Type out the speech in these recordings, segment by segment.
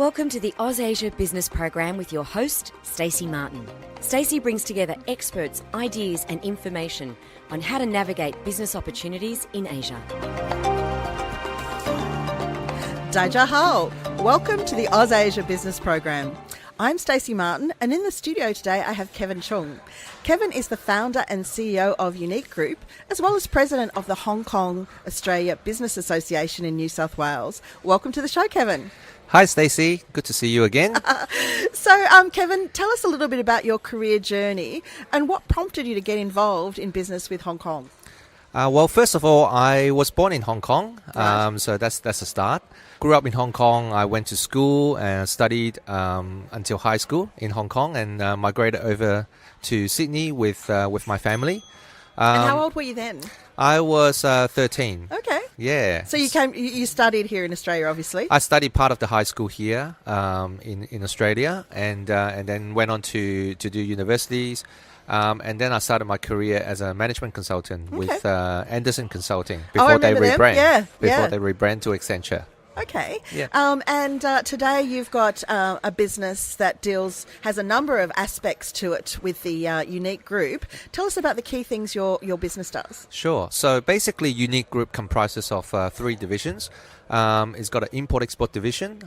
Welcome to the Aus Asia Business Program with your host, Stacey Martin. Stacey brings together experts, ideas and information on how to navigate business opportunities in Asia. Daja Hao. Welcome to the Aus Asia Business Program. I'm Stacey Martin, and in the studio today I have Kevin Cheung. Kevin is the founder and CEO of UNIKC, as well as president of the Hong Kong Australia Business Association in New South Wales. Welcome to the show, Kevin. Hi, Stacey. Good to see you again. So, Kevin, tell us a little bit about your career journey and what prompted you to get involved in business with Hong Kong. Well, first of all, I was born in Hong Kong, Right. so that's a start. Grew up in Hong Kong. I went to school and studied until high school in Hong Kong, and migrated over to Sydney with my family. And how old were you then? I was 13. Okay. Yeah. So you studied here in Australia, obviously. I studied part of the high school here in Australia, and then went on to do universities. And then I started my career as a management consultant with Anderson Consulting I before they remember them. rebrand. Yeah. They rebrand to Accenture. Okay. Yeah. And today you've got a business that has a number of aspects to it with the UNIKC. Tell us about the key things your business does. Sure. So basically, UNIKC comprises of three divisions. It's got an import-export division,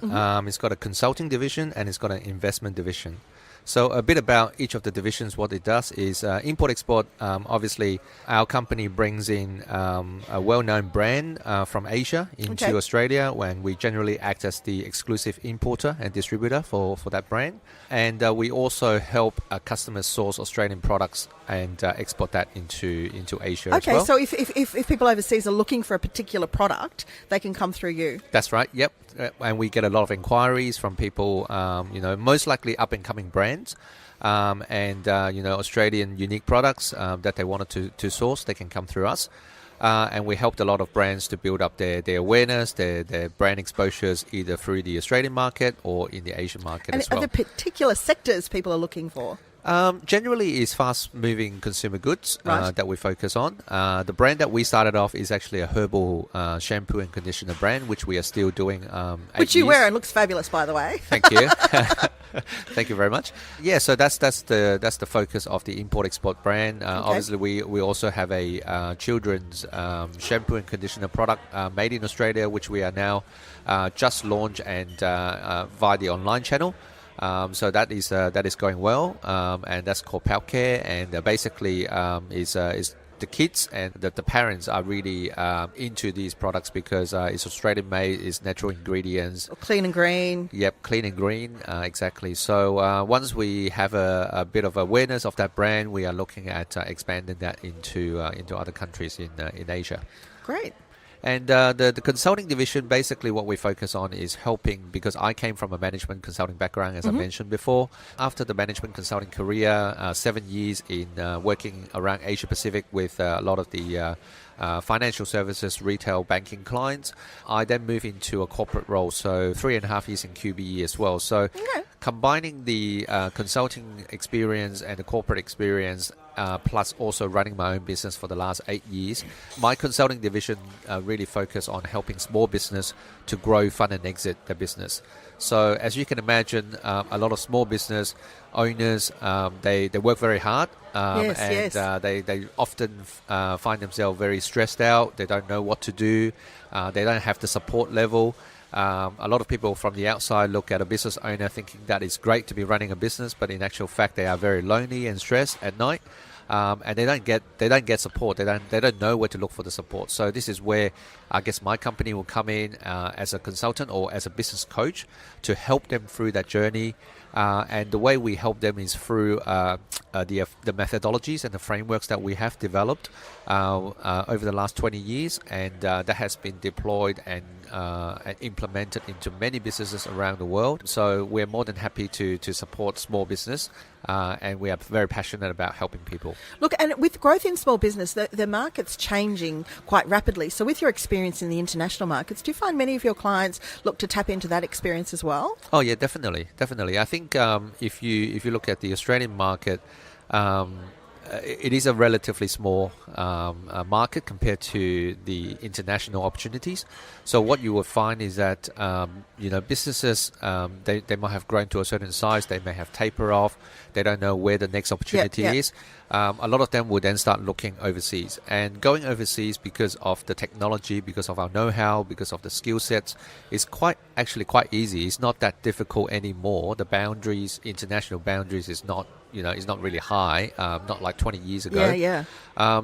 it's got a consulting division, and it's got an investment division. So a bit about each of the divisions. What it does is import-export. Obviously, our company brings in a well-known brand from Asia into Australia, when we generally act as the exclusive importer and distributor for that brand. And we also help customers source Australian products and export that into Asia as well. Okay, so if people overseas are looking for a particular product, they can come through you. That's right, yep. And we get a lot of inquiries from people, most likely up-and-coming brands, and Australian unique products that they wanted to source. They can come through us. And we helped a lot of brands to build up their awareness, their brand exposures, either through the Australian market or in the Asian market as well. And are there particular sectors people are looking for? Generally, it's fast-moving consumer goods Right. that we focus on. The brand that we started off is actually a herbal shampoo and conditioner brand, which we are still doing. Which you wear and looks fabulous, by the way. Thank you. Thank you very much. Yeah, so that's the focus of the import-export brand. Obviously, we also have a children's shampoo and conditioner product made in Australia, which we are now just launched and via the online channel. So that is going well, and that's called Pal Care, and basically is the kids and the parents are really into these products because it's Australian made, it's natural ingredients. Clean and green. Yep, clean and green, exactly. So once we have a bit of awareness of that brand, we are looking at expanding that into other countries in Asia. Great. And the consulting division, basically what we focus on is helping, because I came from a management consulting background, as I mentioned before. After the management consulting career, 7 years in working around Asia Pacific with a lot of the financial services, retail banking clients, I then moved into a corporate role, so 3.5 years in QBE as well. So combining the consulting experience and the corporate experience, plus also running my own business for the last 8 years, my consulting division really focus on helping small business to grow, fund and exit their business. So as you can imagine, a lot of small business owners, they work very hard, Yes. they often find themselves very stressed out. They don't know what to do. They don't have the support level. A lot of people from the outside look at a business owner thinking that it's great to be running a business, but in actual fact, they are very lonely and stressed at night, and they don't get support. They don't know where to look for the support. So this is where I guess my company will come in as a consultant or as a business coach to help them through that journey. And the way we help them is through the methodologies and the frameworks that we have developed over the last 20 years, and that has been deployed and implemented into many businesses around the world. So we're more than happy to support small business, and we are very passionate about helping people. Look, and with growth in small business, the market's changing quite rapidly. So with your experience in the international markets, do you find many of your clients look to tap into that experience as well? Oh yeah, definitely. I think if you look at the Australian market, it is a relatively small market compared to the international opportunities. So what you will find is that businesses they might have grown to a certain size, they may have taper off, they don't know where the next opportunity is. A lot of them will then start looking overseas, and going overseas because of the technology, because of our know-how, because of the skill sets, is actually quite easy. It's not that difficult anymore. The boundaries, international boundaries, is not really high, not like 20 years ago.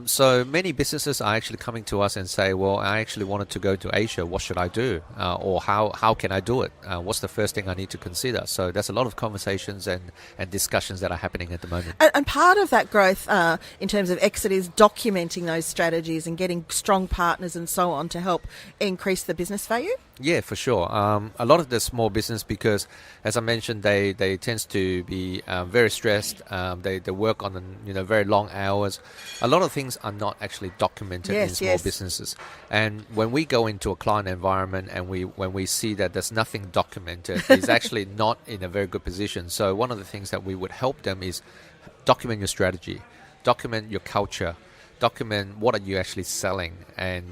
So many businesses are actually coming to us and say, well, I actually wanted to go to Asia. What should I do? Or how can I do it? What's the first thing I need to consider? So there's a lot of conversations and discussions that are happening at the moment. And part of that growth in terms of exit is documenting those strategies and getting strong partners and so on to help increase the business value? Yeah, for sure. A lot of the small business, because as I mentioned, they tend to be very stressed. They work on very long hours. A lot of things are not actually documented in small businesses. And when we go into a client environment and when we see that there's nothing documented, it's actually not in a very good position. So one of the things that we would help them is document your strategy, document your culture, document what are you actually selling, and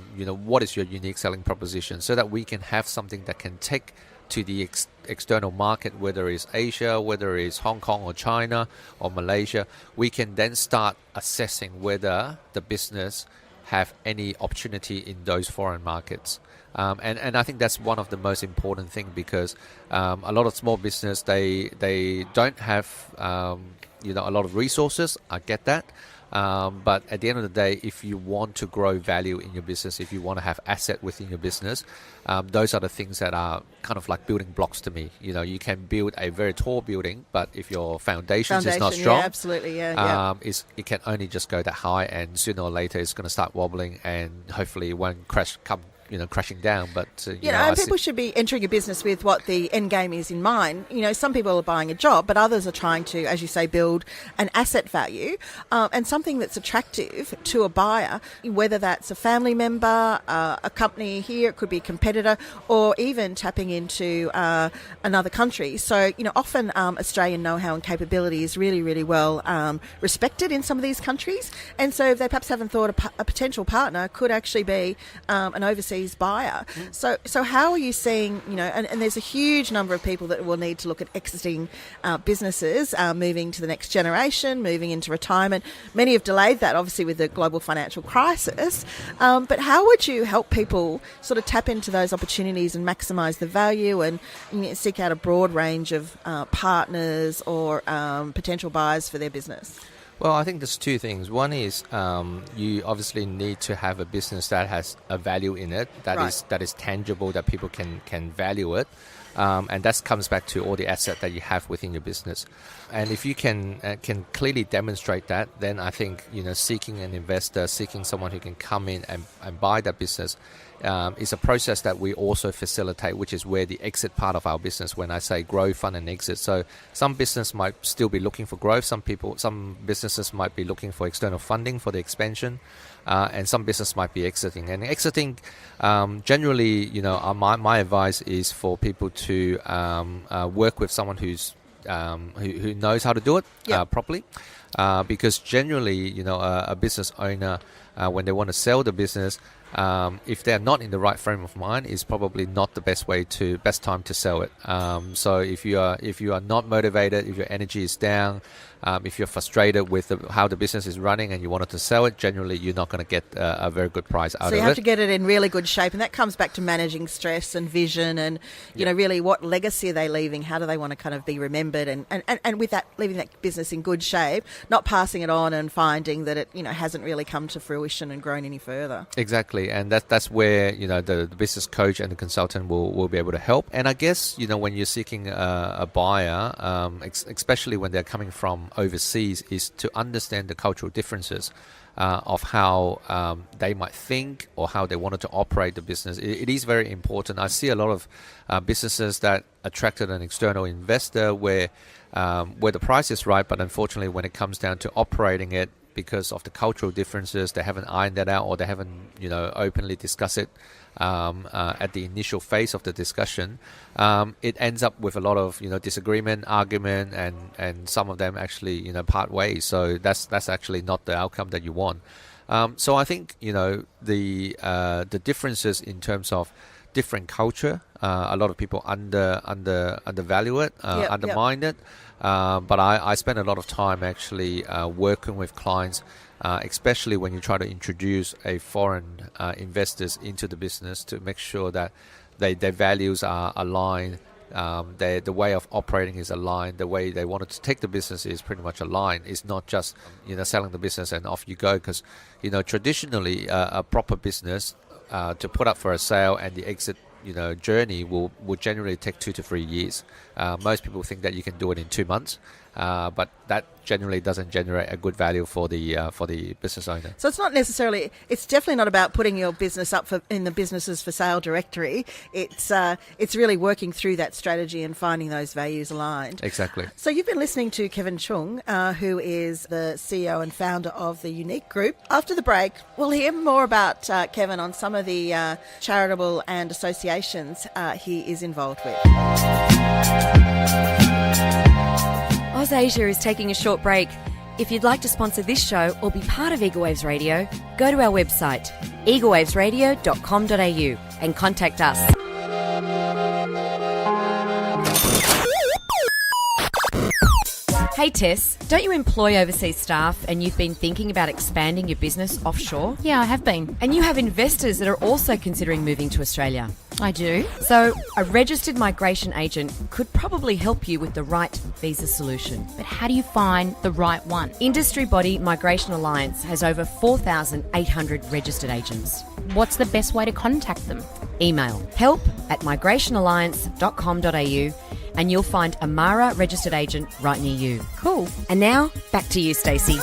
what is your unique selling proposition, so that we can have something that can take to the external market, whether it's Asia, whether it's Hong Kong or China or Malaysia. We can then start assessing whether the business have any opportunity in those foreign markets. And I think that's one of the most important thing, because a lot of small business, they don't have a lot of resources. I get that. But at the end of the day, if you want to grow value in your business, if you want to have asset within your business, those are the things that are kind of like building blocks to me. You can build a very tall building, but if your foundation is not strong, it can only just go that high, and sooner or later it's going to start wobbling, and hopefully it won't come crashing down. But and people should be entering a business with what the end game is in mind. Some people are buying a job, but others are trying to, as you say, build an asset value and something that's attractive to a buyer, whether that's a family member, a company here, it could be a competitor, or even tapping into another country. So often Australian know-how and capability is really, really well respected in some of these countries, and so they perhaps haven't thought a potential partner could actually be an overseas buyer. So how are you seeing, and there's a huge number of people that will need to look at exiting businesses, moving to the next generation, moving into retirement. Many have delayed that, obviously, with the global financial crisis. But how would you help people sort of tap into those opportunities and maximise the value and seek out a broad range of partners or potential buyers for their business? Well, I think there's two things. One is you obviously need to have a business that has a value in it, that is tangible, that people can value it. And that comes back to all the asset that you have within your business. And if you can clearly demonstrate that, then I think seeking an investor, seeking someone who can come in and buy that business is a process that we also facilitate, which is where the exit part of our business, when I say grow, fund and exit. So some business might still be looking for growth. Some businesses might be looking for external funding for the expansion. And some business might be exiting. And exiting, generally, my advice is for people to work with someone who knows how to do it properly. Because generally, a business owner, when they want to sell the business, if they're not in the right frame of mind, is probably not the best time to sell it. So if you are not motivated, if your energy is down, if you're frustrated with how the business is running and you wanted to sell it, generally you're not going to get a very good price out of it. So you have to get it in really good shape, and that comes back to managing stress and vision and, really what legacy are they leaving? How do they want to kind of be remembered? And with that, leaving that business in good shape, not passing it on and finding that it, hasn't really come to fruition and grown any further. Exactly. And that's where, the business coach and the consultant will be able to help. And I guess, when you're seeking a buyer, especially when they're coming from overseas, is to understand the cultural differences of how they might think or how they wanted to operate the business. It is very important. I see a lot of businesses that attracted an external investor where the price is right, but unfortunately when it comes down to operating it, because of the cultural differences, they haven't ironed that out, or they haven't, openly discussed it at the initial phase of the discussion, it ends up with a lot of, disagreement, argument, and some of them actually, part ways. So that's actually not the outcome that you want. So I think, the differences in terms of different culture, a lot of people undervalue it, undermine it. But I spend a lot of time actually working with clients, especially when you try to introduce a foreign investors into the business, to make sure that their values are aligned, the way of operating is aligned, the way they wanted to take the business is pretty much aligned. It's not just selling the business and off you go, because traditionally a proper business to put up for a sale and the exit journey will generally take 2 to 3 years. Most people think that you can do it in 2 months, but that generally doesn't generate a good value for the business owner. So it's definitely not about putting your business up in the businesses for sale directory. It's really working through that strategy and finding those values aligned. Exactly. So you've been listening to Kevin Cheung, who is the CEO and founder of the UNIKC Group. After the break, we'll hear more about Kevin on some of the charitable and associations he is involved with. Aus Asia is taking a short break. If you'd like to sponsor this show or be part of Eagle Waves Radio, go to our website, eaglewavesradio.com.au, and contact us. Hey Tess, don't you employ overseas staff and you've been thinking about expanding your business offshore? Yeah, I have been. And you have investors that are also considering moving to Australia? I do. So a registered migration agent could probably help you with the right visa solution. But how do you find the right one? Industry body Migration Alliance has over 4,800 registered agents. What's the best way to contact them? Email help@migrationalliance.com.au and you'll find a MARA registered agent right near you. Cool. And now, back to you, Stacey.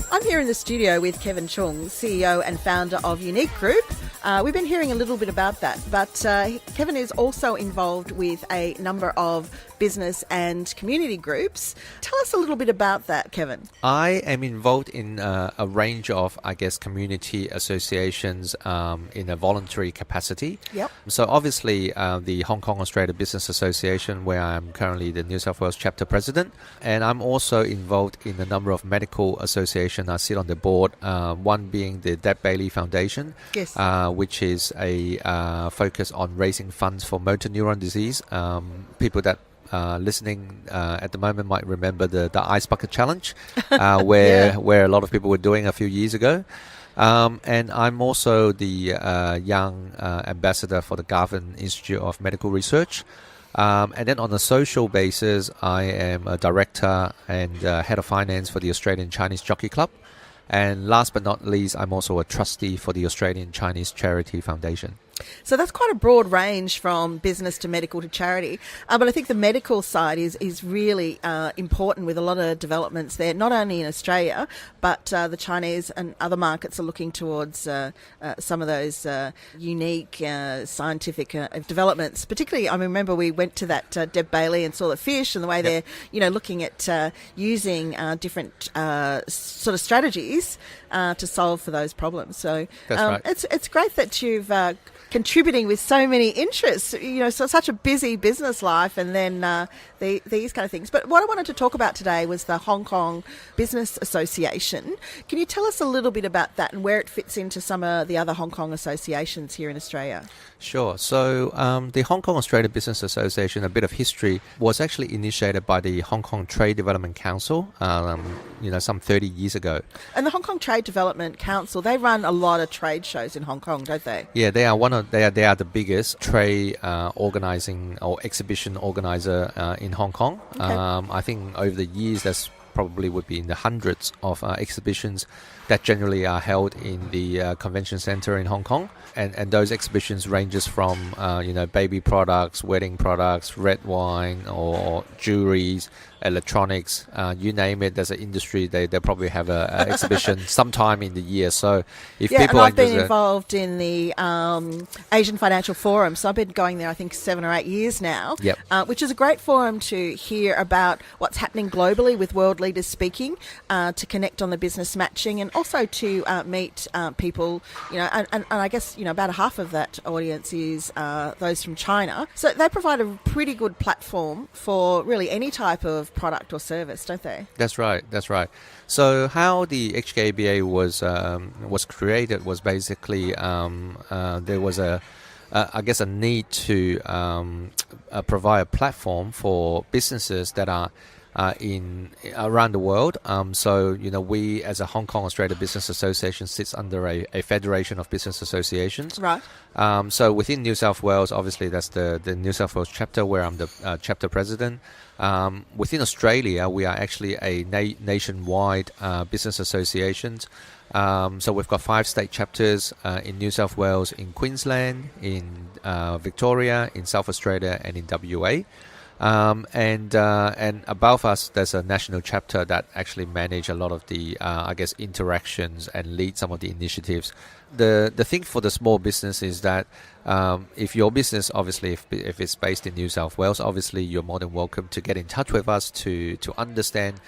I'm here in the studio with Kevin Cheung, CEO and founder of UNIKC Group. We've been hearing a little bit about that, but Kevin is also involved with a number of business and community groups. Tell us a little bit about that, Kevin. I am involved in a range of, community associations in a voluntary capacity. Yep. So obviously the Hong Kong Australia Business Association, where I'm currently the New South Wales Chapter President, and I'm also involved in a number of medical associations. I sit on the board, one being the Deb Bailey Foundation, Yes. Which is a focus on raising funds for motor neuron disease. People that listening at the moment might remember the Ice Bucket Challenge, where a lot of people were doing a few years ago. And I'm also the young ambassador for the Garvan Institute of Medical Research. And then on a social basis, I am a director and head of finance for the Australian Chinese Jockey Club. And last but not least, I'm also a trustee for the Australian Chinese Charity Foundation. So that's quite a broad range from business to medical to charity. But I think the medical side is really important with a lot of developments there, not only in Australia, but the Chinese and other markets are looking towards some of those unique scientific developments. Particularly, I remember we went to that Deb Bailey and saw the fish and the way they're looking at using different sort of strategies to solve for those problems. So That's right. It's great that you've contributing with so many interests, so such a busy business life, and then these kind of things. But what I wanted to talk about today was the Hong Kong Business Association. Can you tell us a little bit about that and where it fits into some of the other Hong Kong associations here in Australia? Sure. So the Hong Kong Australia Business Association, a bit of history, was actually initiated by the Hong Kong Trade Development Council, some 30 years ago. And the Hong Kong Trade Development Council, they run a lot of trade shows in Hong Kong, don't they? Yeah, they are they are the biggest trade organizing or exhibition organizer in Hong Kong. Okay. I think over the years, there's probably would be in the hundreds of exhibitions that generally are held in the convention center in Hong Kong. And those exhibitions ranges from, baby products, wedding products, red wine or jewelries, electronics, you name it. There's an industry, they probably have a exhibition sometime in the year. So if people and I've been interested, involved in the Asian Financial Forum, so I've been going there I think 7 or 8 years now, which is a great forum to hear about what's happening globally with world leaders speaking, to connect on the business matching, and also to meet people, and I guess about half of that audience is those from China. So they provide a pretty good platform for really any type of product or service, don't they? That's right. So how the HKABA was created was basically there was a need to provide a platform for businesses that are in around the world. So we as a Hong Kong Australia Business Association sits under a federation of business associations. Right. So within New South Wales, obviously that's the New South Wales chapter where I'm the chapter president. Within Australia, we are actually a nationwide business associations. So we've got 5 state chapters in New South Wales, in Queensland, in Victoria, in South Australia, and in WA. And above us, there's a national chapter that actually manage a lot of the, interactions and lead some of the initiatives. The thing for the small business is that if your business, obviously, if it's based in New South Wales, obviously you're more than welcome to get in touch with us to understand,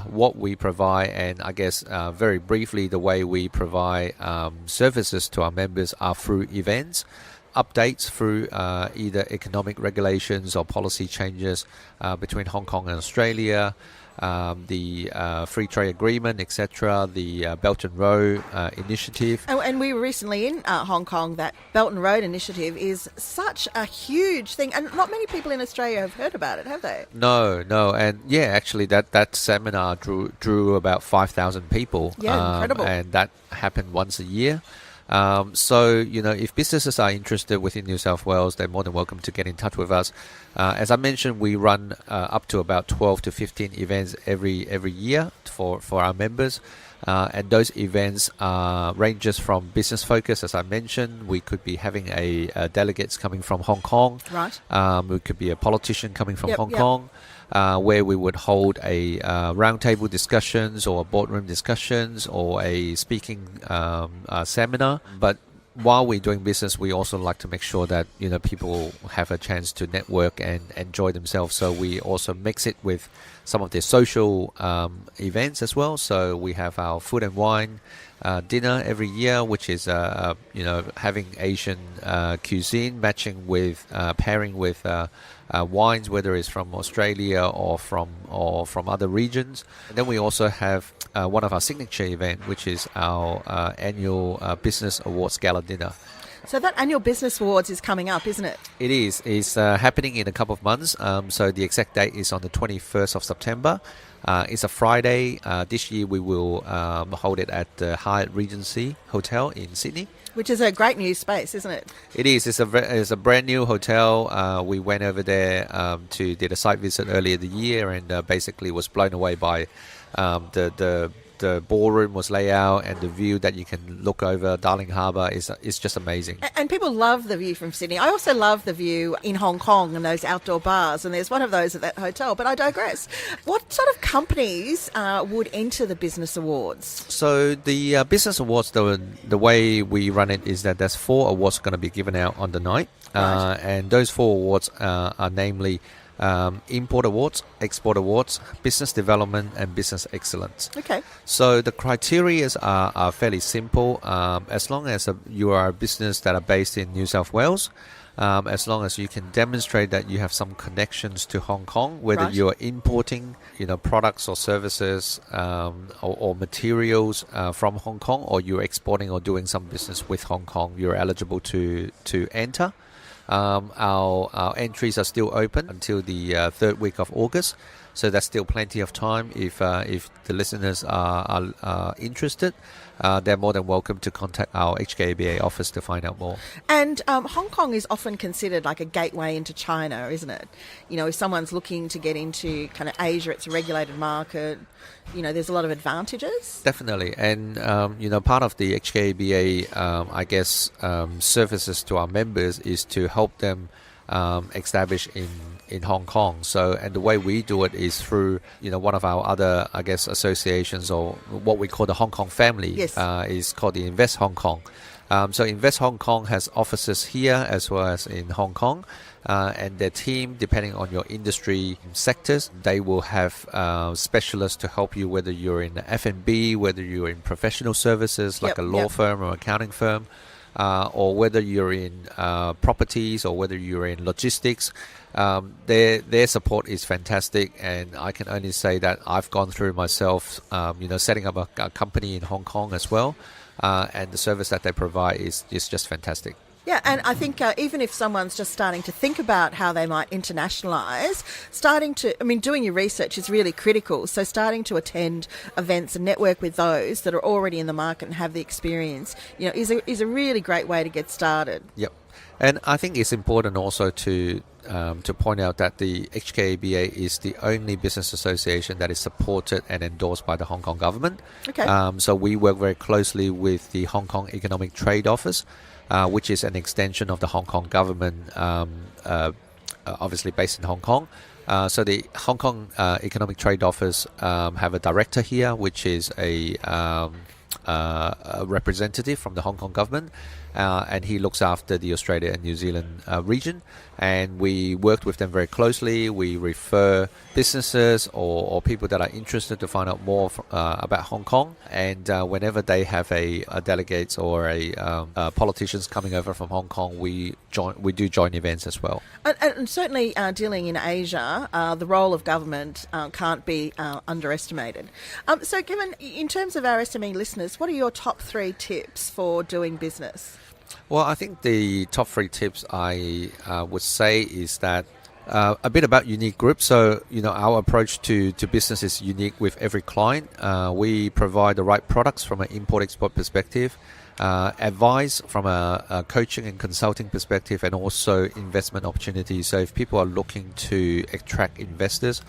what we provide. And I guess very briefly, the way we provide services to our members are through events, updates through either economic regulations or policy changes between Hong Kong and Australia, the free trade agreement, etc., the Belt and Road initiative. And we were recently in Hong Kong. That Belt and Road initiative is such a huge thing, and not many people in Australia have heard about it, have they? No, and actually that seminar drew about 5,000 people. Yeah, incredible. And that happened once a year. So, if businesses are interested within New South Wales, they're more than welcome to get in touch with us. As I mentioned, we run up to about 12 to 15 events every year for our members. And those events ranges from business focus, as I mentioned. We could be having a delegates coming from Hong Kong. Right. We could be a politician coming from Hong Kong. Where we would hold a roundtable discussions or boardroom discussions or a speaking seminar. But while we're doing business, we also like to make sure that people have a chance to network and enjoy themselves. So we also mix it with some of the social events as well. So we have our food and wine dinner every year, which is having Asian cuisine matching with pairing with wines, whether it's from Australia or from other regions. And then we also have one of our signature event, which is our annual Business Awards Gala Dinner. So that annual Business Awards is coming up, isn't it? It is. It's happening in a couple of months. So the exact date is on the 21st of September. It's a Friday. This year we will hold it at the Hyatt Regency Hotel in Sydney. Which is a great new space, isn't it? It is. It's a brand new hotel. We went over there did a site visit earlier the year, and basically was blown away by the ballroom was laid out, and the view that you can look over Darling Harbour is just amazing. And people love the view from Sydney. I also love the view in Hong Kong and those outdoor bars, and there's one of those at that hotel. But I digress. What sort of companies would enter the Business Awards? So the Business Awards, the way we run it is that there's 4 awards going to be given out on the night. Right. And those 4 awards are namely Import Awards, Export Awards, Business Development, and Business Excellence. Okay. So the criteria are fairly simple. As long as you are a business that are based in New South Wales, as long as you can demonstrate that you have some connections to Hong Kong, whether you are importing, products or services or materials from Hong Kong, or you're exporting or doing some business with Hong Kong, you're eligible to enter. Our entries are still open until the 3rd week of August. So there's still plenty of time. If the listeners are interested, they're more than welcome to contact our HKABA office to find out more. And Hong Kong is often considered like a gateway into China, isn't it? You know, if someone's looking to get into kind of Asia, it's a regulated market. You know, there's a lot of advantages. Definitely. And, part of the HKABA, services to our members is to help them establish in Hong Kong. So, and the way we do it is through, one of our other, associations, or what we call the Hong Kong family. Yes. Is called the Invest Hong Kong. So Invest Hong Kong has offices here as well as in Hong Kong. And their team, depending on your industry sectors, they will have specialists to help you, whether you're in F&B, whether you're in professional services like a law firm or accounting firm, or whether you're in properties or whether you're in logistics. Their support is fantastic, and I can only say that I've gone through myself, setting up a company in Hong Kong as well, and the service that they provide is just fantastic. Yeah, and I think even if someone's just starting to think about how they might internationalise, doing your research is really critical. So starting to attend events and network with those that are already in the market and have the experience, is a really great way to get started. Yep. And I think it's important also to point out that the HKABA is the only business association that is supported and endorsed by the Hong Kong government. Okay. So we work very closely with the Hong Kong Economic Trade Office, which is an extension of the Hong Kong government, obviously based in Hong Kong. So the Hong Kong Economic Trade Office have a director here, which is a representative from the Hong Kong government, and he looks after the Australia and New Zealand region. And we worked with them very closely. We refer businesses or people that are interested to find out more about Hong Kong. And whenever they have a delegates or politicians coming over from Hong Kong, we do joint events as well. And certainly dealing in Asia, the role of government can't be underestimated. So Kevin, in terms of our SME listeners, what are your top 3 tips for doing business? Well, I think the top 3 tips I would say is that a bit about UNIKC Group. So, our approach to business is unique with every client. We provide the right products from an import-export perspective, advice from a coaching and consulting perspective, and also investment opportunities. So if people are looking to attract investors,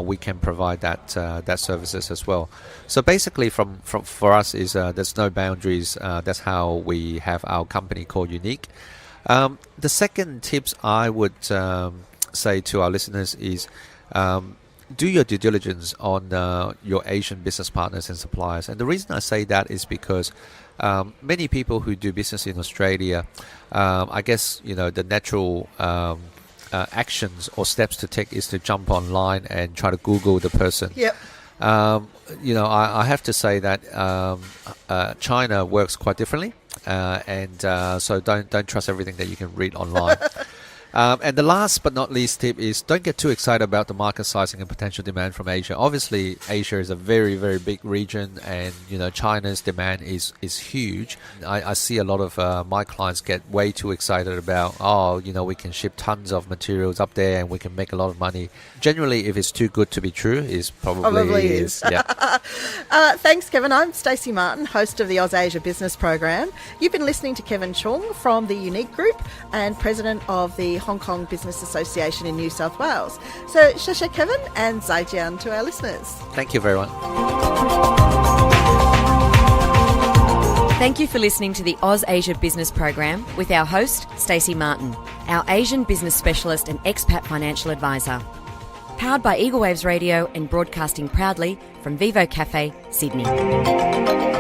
we can provide that services as well. So basically for us is there's no boundaries. That's how we have our company called UNIKC. The second tips I would say to our listeners is do your due diligence on your Asian business partners and suppliers. And the reason I say that is because many people who do business in Australia, the natural actions or steps to take is to jump online and try to Google the person. Yep. I have to say that China works quite differently, and so don't trust everything that you can read online. And the last but not least tip is don't get too excited about the market sizing and potential demand from Asia. Obviously, Asia is a very, very big region, and China's demand is huge. I see a lot of my clients get way too excited about, we can ship tons of materials up there and we can make a lot of money. Generally, if it's too good to be true, it probably is. Yeah. Thanks, Kevin. I'm Stacey Martin, host of the Aus Asia Business Program. You've been listening to Kevin Cheung from the UNIKC Group and president of the Hong Kong Business Association in New South Wales. So, shasha Kevin, and zaijian to our listeners. Thank you very much. Thank you for listening to the Aus Asia Business Program with our host, Stacey Martin, our Asian business specialist and expat financial advisor. Powered by Eagle Waves Radio and broadcasting proudly from Vivo Cafe, Sydney.